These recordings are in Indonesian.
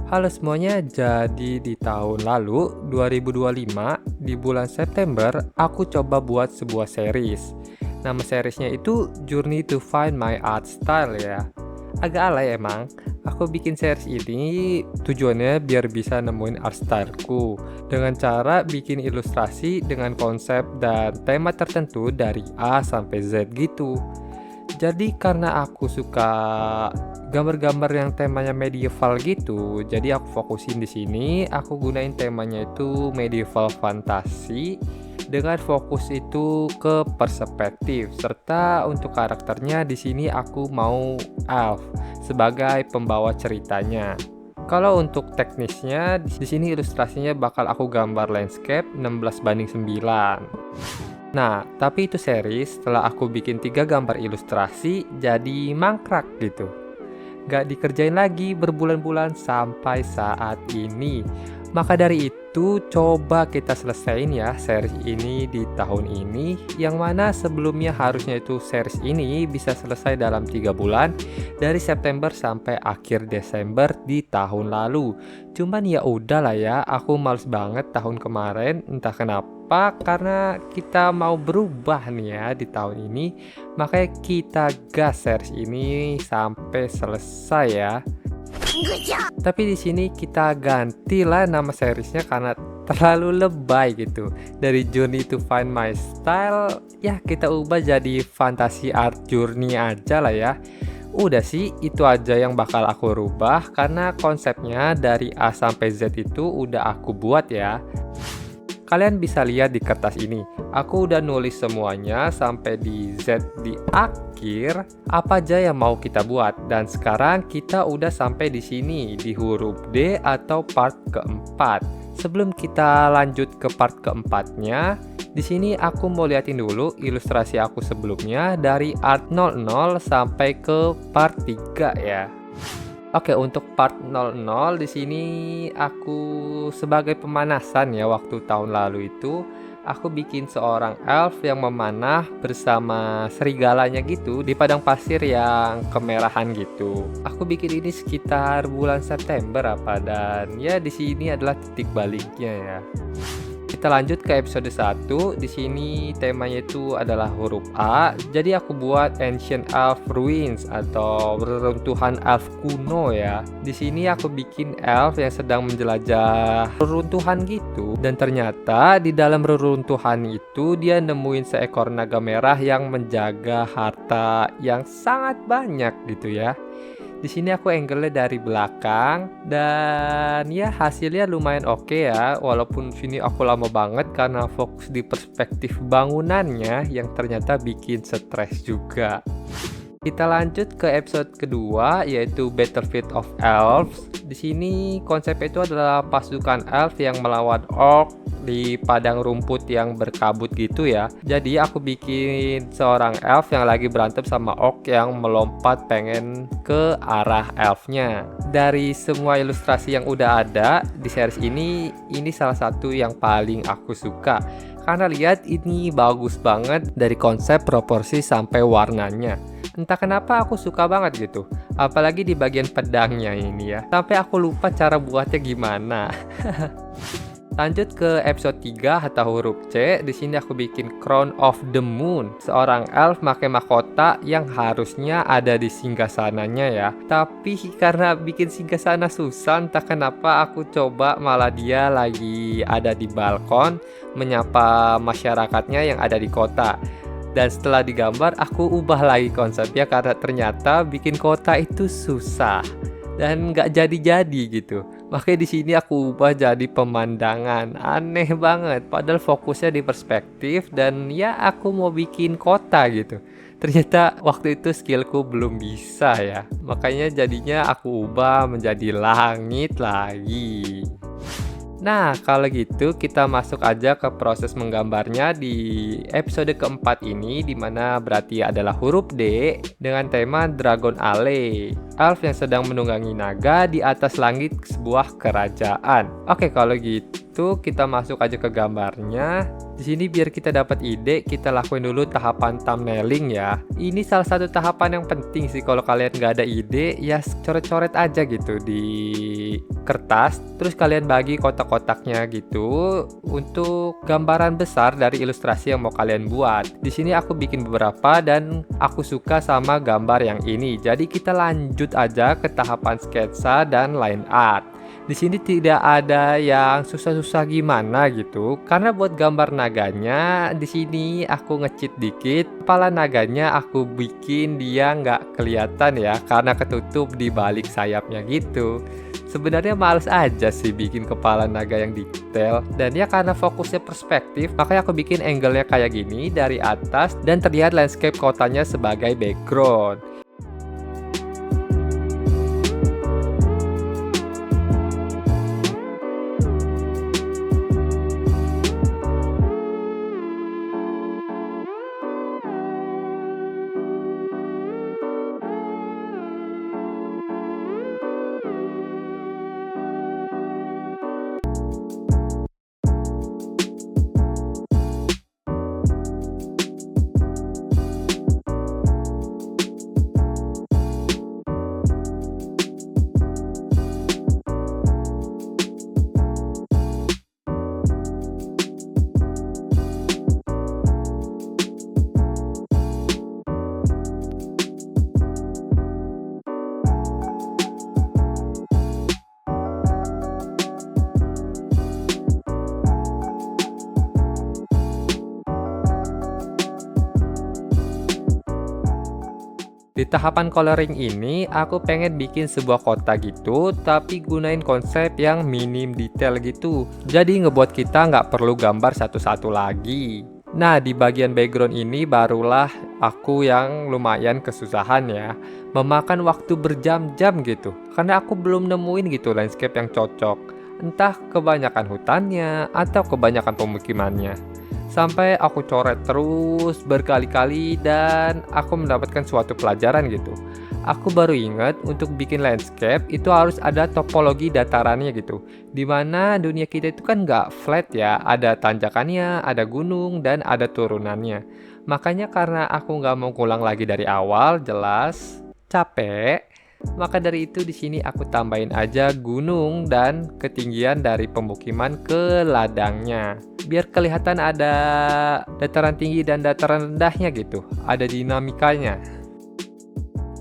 Halo semuanya, jadi di tahun lalu 2025 di bulan September aku coba buat sebuah series. Nama seriesnya itu Journey to Find My Art Style ya. Agak alay emang. Aku bikin series ini tujuannya biar bisa nemuin art styleku dengan cara bikin ilustrasi dengan konsep dan tema tertentu dari A sampai Z gitu. Jadi karena aku suka gambar-gambar yang temanya medieval gitu, jadi aku fokusin di sini, aku gunain temanya itu medieval fantasi dengan fokus itu ke perspektif serta untuk karakternya di sini aku mau elf sebagai pembawa ceritanya. Kalau untuk teknisnya di sini ilustrasinya bakal aku gambar landscape 16:9. Nah, tapi itu series setelah aku bikin 3 gambar ilustrasi jadi mangkrak gitu. Gak dikerjain lagi berbulan-bulan sampai saat ini. Maka dari itu, coba kita selesain ya series ini di tahun ini, yang mana sebelumnya harusnya itu series ini bisa selesai dalam 3 bulan dari September sampai akhir Desember di tahun lalu. Cuman ya udahlah ya, aku males banget tahun kemarin, entah kenapa, karena kita mau berubah nih ya di tahun ini, makanya kita gas series ini sampai selesai ya. Tapi di sini kita gantilah nama seriesnya karena terlalu lebay gitu. Dari Journey to Find My Style, ya kita ubah jadi Fantasy Art Journey aja lah ya. Udah sih, itu aja yang bakal aku rubah karena konsepnya dari A sampai Z itu udah aku buat ya. Kalian bisa lihat di kertas ini, aku udah nulis semuanya sampai di Z di akhir, apa aja yang mau kita buat. Dan sekarang kita udah sampai di sini, di huruf D atau part keempat. Sebelum kita lanjut ke part keempatnya, di sini aku mau liatin dulu ilustrasi aku sebelumnya dari art 00 sampai ke part 3 ya. Oke, untuk part 00 di sini aku sebagai pemanasan ya, waktu tahun lalu itu aku bikin seorang elf yang memanah bersama serigalanya gitu di padang pasir yang kemerahan gitu. Aku bikin ini sekitar bulan September apa, dan ya di sini adalah titik baliknya ya. Kita lanjut ke episode 1. Di sini temanya itu adalah huruf A. Jadi aku buat Ancient Elf Ruins atau reruntuhan elf kuno ya. Di sini aku bikin elf yang sedang menjelajah reruntuhan gitu. Dan ternyata di dalam reruntuhan itu dia nemuin seekor naga merah yang menjaga harta yang sangat banyak gitu ya. Di sini aku angle-nya dari belakang dan ya hasilnya lumayan oke ya, walaupun sini aku lama banget karena fokus di perspektif bangunannya yang ternyata bikin stres juga. Kita lanjut ke episode kedua, yaitu Battlefield of Elves. Di sini konsepnya itu adalah pasukan elf yang melawan orc di padang rumput yang berkabut gitu ya. Jadi aku bikin seorang elf yang lagi berantem sama orc yang melompat pengen ke arah elfnya. Dari semua ilustrasi yang udah ada di series ini salah satu yang paling aku suka. Karena lihat ini bagus banget dari konsep, proporsi sampai warnanya. Entah kenapa aku suka banget gitu. Apalagi di bagian pedangnya ini ya. Sampai aku lupa cara buatnya gimana. Lanjut ke episode 3 atau huruf C. Di sini aku bikin Crown of the Moon. Seorang elf pakai mahkota yang harusnya ada di singgasananya ya. Tapi karena bikin singgasana susah, entah kenapa aku coba malah dia lagi ada di balkon menyapa masyarakatnya yang ada di kota. Dan setelah digambar aku ubah lagi konsepnya karena ternyata bikin kota itu susah dan nggak jadi-jadi gitu. Makanya di sini aku ubah jadi pemandangan. Aneh banget, padahal fokusnya di perspektif dan ya aku mau bikin kota gitu. Ternyata waktu itu skillku belum bisa ya. Makanya jadinya aku ubah menjadi langit lagi. Nah, kalau gitu kita masuk aja ke proses menggambarnya di episode keempat ini, dimana berarti adalah huruf D dengan tema Dragon Alley, elf yang sedang menunggangi naga di atas langit sebuah kerajaan. Oke, kalau gitu kita masuk aja ke gambarnya. Di sini biar kita dapat ide, kita lakuin dulu tahapan thumbnailing ya. Ini salah satu tahapan yang penting sih. Kalau kalian nggak ada ide, ya coret-coret aja gitu di kertas. Terus kalian bagi kotak-kotaknya gitu untuk gambaran besar dari ilustrasi yang mau kalian buat. Di sini aku bikin beberapa dan aku suka sama gambar yang ini. Jadi kita lanjut aja ke tahapan sketsa dan line art. Di sini tidak ada yang susah-susah gimana gitu, karena buat gambar naganya di sini aku nge-cheat dikit. Kepala naganya aku bikin dia nggak kelihatan ya, karena ketutup di balik sayapnya gitu. Sebenarnya males aja sih bikin kepala naga yang detail, dan ya karena fokusnya perspektif, makanya aku bikin angle-nya kayak gini dari atas dan terlihat landscape kotanya sebagai background. Di tahapan coloring ini, aku pengen bikin sebuah kota gitu, tapi gunain konsep yang minim detail gitu. Jadi ngebuat kita nggak perlu gambar satu-satu lagi. Nah, di bagian background ini barulah aku yang lumayan kesusahan ya. Memakan waktu berjam-jam gitu, karena aku belum nemuin gitu landscape yang cocok. Entah kebanyakan hutannya atau kebanyakan pemukimannya. Sampai aku coret terus berkali-kali dan aku mendapatkan suatu pelajaran gitu. Aku baru ingat untuk bikin landscape itu harus ada topologi datarannya gitu. Dimana dunia kita itu kan nggak flat ya, ada tanjakannya, ada gunung, dan ada turunannya. Makanya karena aku nggak mau ngulang lagi dari awal, jelas capek. Maka dari itu di sini aku tambahin aja gunung dan ketinggian dari pemukiman ke ladangnya. Biar kelihatan ada dataran tinggi dan dataran rendahnya gitu, ada dinamikanya.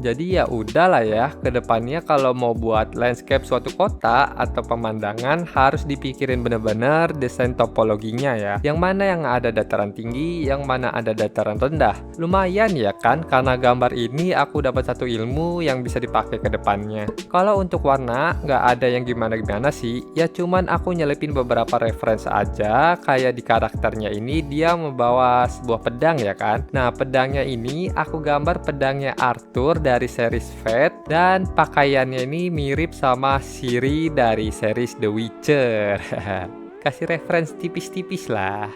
Jadi ya udahlah ya, kedepannya kalau mau buat landscape suatu kota atau pemandangan harus dipikirin bener-bener desain topologinya ya. Yang mana yang ada dataran tinggi, yang mana ada dataran rendah. Lumayan ya kan, karena gambar ini aku dapat satu ilmu yang bisa dipakai ke depannya. Kalau untuk warna, nggak ada yang gimana-gimana sih. Ya cuman aku nyelipin beberapa reference aja, kayak di karakternya ini dia membawa sebuah pedang ya kan. Nah pedangnya ini aku gambar pedangnya Arthur dari series Fate, dan pakaiannya ini mirip sama Ciri dari series The Witcher. Kasih reference tipis-tipis lah.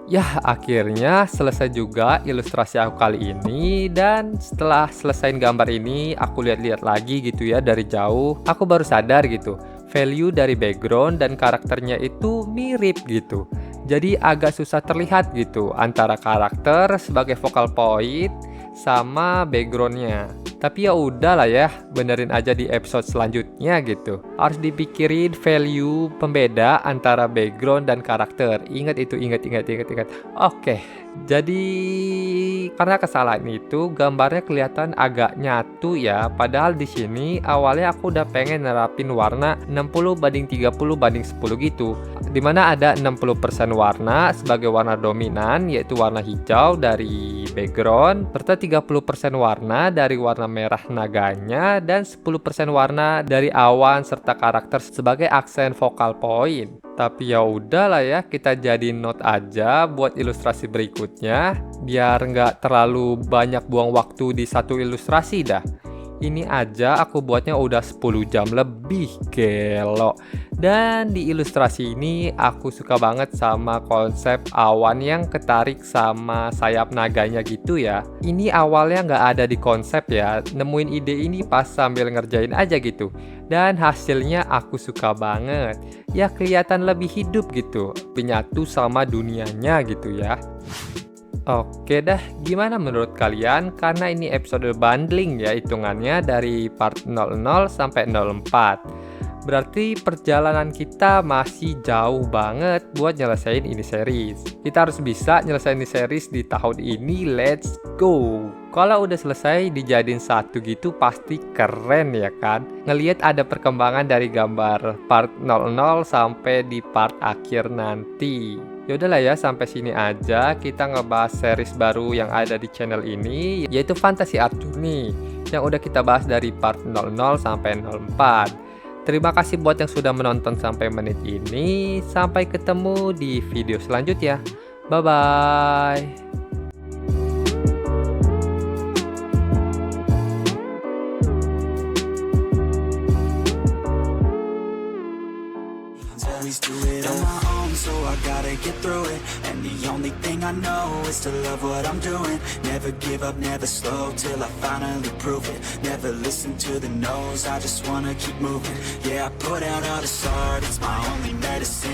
Yah, akhirnya selesai juga ilustrasi aku kali ini. Dan setelah selesaiin gambar ini, aku lihat-lihat lagi gitu ya dari jauh. Aku baru sadar gitu, value dari background dan karakternya itu mirip gitu. Jadi agak susah terlihat gitu antara karakter sebagai focal point sama backgroundnya. Tapi ya udahlah ya, benerin aja di episode selanjutnya gitu. Harus dipikirin value pembeda antara background dan karakter. Ingat itu, ingat. Oke, jadi karena kesalahan itu gambarnya kelihatan agak nyatu ya. Padahal di sini awalnya aku udah pengen nerapin warna 60:30:10 gitu. Dimana ada 60% warna sebagai warna dominan, yaitu warna hijau dari background, serta 30% warna dari warna merah naganya, dan 10% warna dari awan serta karakter sebagai aksen vokal point. Tapi ya udahlah ya, kita jadi note aja buat ilustrasi berikutnya, biar nggak terlalu banyak buang waktu di satu ilustrasi dah. Ini aja aku buatnya udah 10 jam lebih, gelo. Dan di ilustrasi ini aku suka banget sama konsep awan yang ketarik sama sayap naganya gitu ya. Ini awalnya nggak ada di konsep ya, nemuin ide ini pas sambil ngerjain aja gitu. Dan hasilnya aku suka banget. Ya kelihatan lebih hidup gitu, menyatu sama dunianya gitu ya. Oke dah, gimana menurut kalian? Karena ini episode bundling ya hitungannya dari part 00 sampai 04. Berarti perjalanan kita masih jauh banget buat nyelesain ini series. Kita harus bisa nyelesain ini series di tahun ini, let's go! Kalau udah selesai dijadiin satu gitu pasti keren ya kan? Ngelihat ada perkembangan dari gambar part 00 sampai di part akhir nanti. Yaudahlah ya, sampai sini aja kita ngebahas series baru yang ada di channel ini, yaitu Fantasy Art Journey, yang udah kita bahas dari part 00 sampai 04. Terima kasih buat yang sudah menonton sampai menit ini. Sampai ketemu di video selanjutnya. Bye-bye. Always do it on my own, so I gotta get through it. And the only thing I know is to love what I'm doing. Never give up, never slow, till I finally prove it. Never listen to the no's, I just wanna keep moving. Yeah, I put out all this art, it's my only medicine.